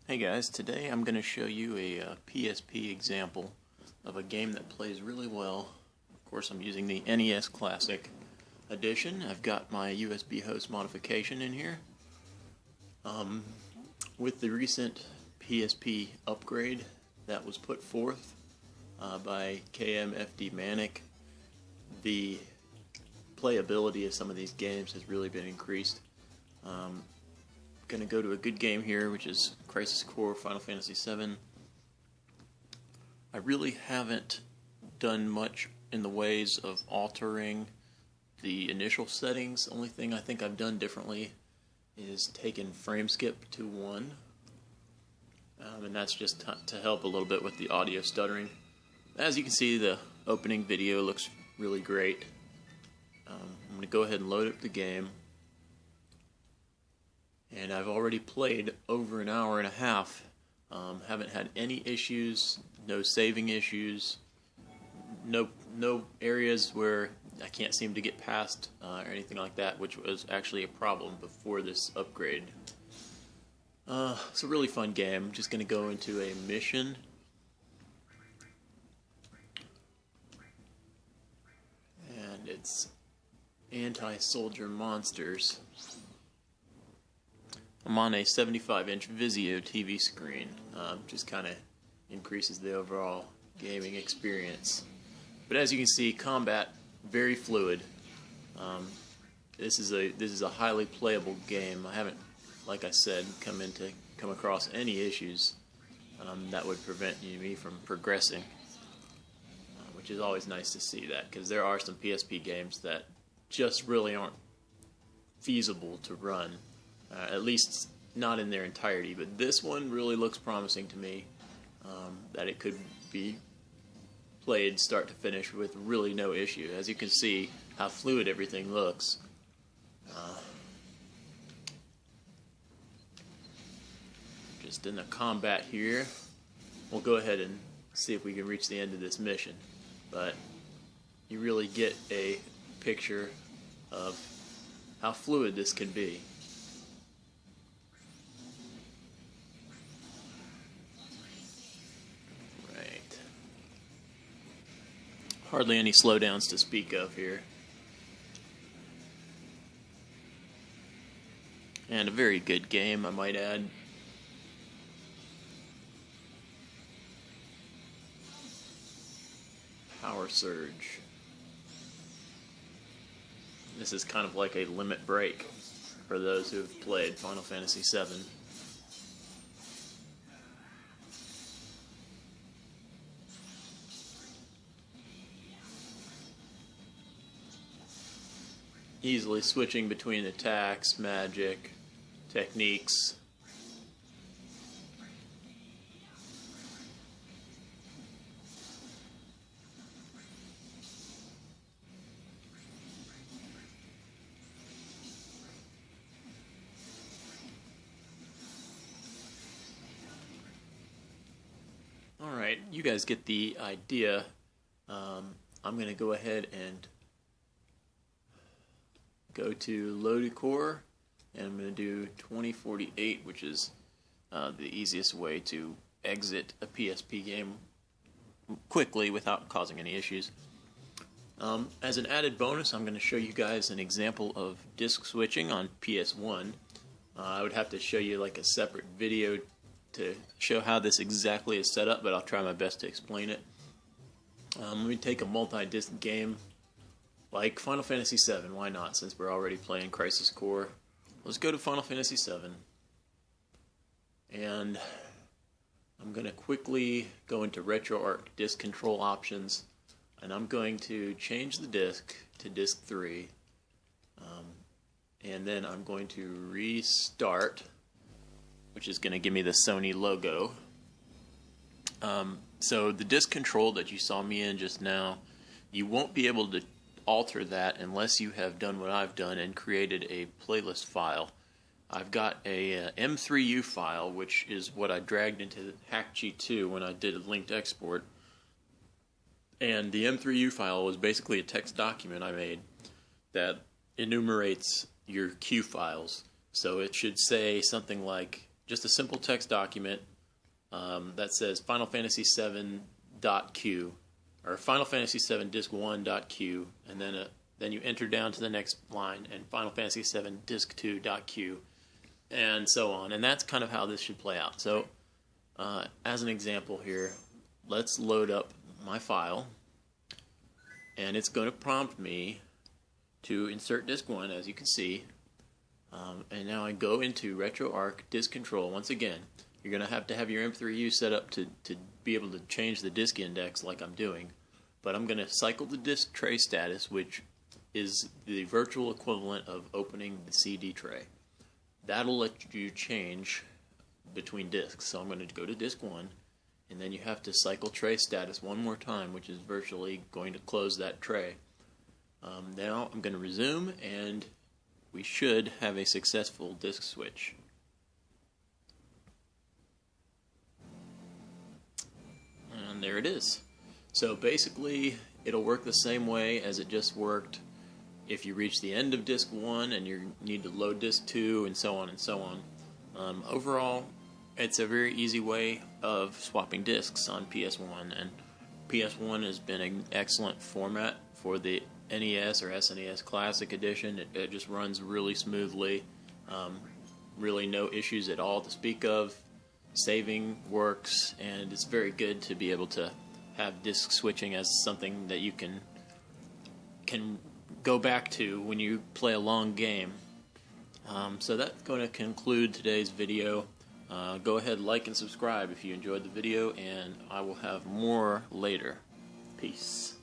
Hey guys, today I'm going to show you a PSP example of a game that plays really well. Of course, I'm using the NES Classic edition. I've got my USB host modification in here. With the recent PSP upgrade that was put forth by KMFD Manic, the playability of some of these games has really been increased. Going to go to a good game here, which is Crisis Core Final Fantasy VII. I really haven't done much in the ways of altering the initial settings. The only thing I think I've done differently is taken frame skip to 1, and that's just to help a little bit with the audio stuttering. As you can see, the opening video looks really great. I'm going to go ahead and load up the game. And I've already played over an hour and a half. Haven't had any issues, no saving issues, no areas where I can't seem to get past or anything like that, which was actually a problem before this upgrade. It's a really fun game. I'm just going to go into a mission. And it's anti-soldier monsters. I'm on a 75-inch Vizio TV screen, just kind of increases the overall gaming experience. But as you can see, combat very fluid. This is a highly playable game. I haven't, like I said, come across any issues that would prevent me from progressing, which is always nice to see that, because there are some PSP games that just really aren't feasible to run. At least not in their entirety, but this one really looks promising to me, that it could be played start to finish with really no issue. As you can see how fluid everything looks. Just in the combat here, we'll go ahead and see if we can reach the end of this mission, but you really get a picture of how fluid this can be. Hardly any slowdowns to speak of here. And a very good game, I might add. Power Surge. This is kind of like a limit break for those who have played Final Fantasy VII. Easily switching between attacks, magic, techniques. Alright, you guys get the idea. I'm going to go ahead and go to loaded core, and I'm going to do 2048, which is the easiest way to exit a PSP game quickly without causing any issues. As an added bonus, I'm going to show you guys an example of disc switching on PS1. I would have to show you like a separate video to show how this exactly is set up, but I'll try my best to explain it. Let me take a multi-disc game like Final Fantasy VII, why not, since we're already playing Crisis Core. Let's go to Final Fantasy VII. And I'm going to quickly go into RetroArch disk control options, and I'm going to change the disk to disk 3. And then I'm going to restart, which is going to give me the Sony logo. So the disk control that you saw me in just now, you won't be able to alter that unless you have done what I've done and created a playlist file. I've got a M3U file, which is what I dragged into HackG2 when I did a linked export. And the M3U file was basically a text document I made that enumerates your queue files. So it should say something like just a simple text document that says Final Fantasy 7.q or Final Fantasy 7 Disc 1.q, and then you enter down to the next line and Final Fantasy 7 Disc 2.q, and so on. And that's kind of how this should play out. So, as an example here, let's load up my file, and it's going to prompt me to insert Disc 1, as you can see. And now I go into RetroArch Disk Control. Once again, you're going to have your M3U set up to be able to change the disk index like I'm doing. But I'm going to cycle the disk tray status, which is the virtual equivalent of opening the CD tray. That'll let you change between disks. So I'm going to go to Disk 1, and then you have to cycle tray status one more time, which is virtually going to close that tray. Now I'm going to resume, and we should have a successful disk switch. And there it is. So basically, it'll work the same way as it just worked if you reach the end of Disk 1 and you need to load Disk 2, and so on and so on. Overall, it's a very easy way of swapping disks on PS1, and PS1 has been an excellent format for the NES or SNES Classic Edition. It just runs really smoothly. Really no issues at all to speak of. Saving works, and it's very good to be able to have disk switching as something that you can go back to when you play a long game. So that's going to conclude today's video. Go ahead, like and subscribe if you enjoyed the video, and I will have more later. Peace.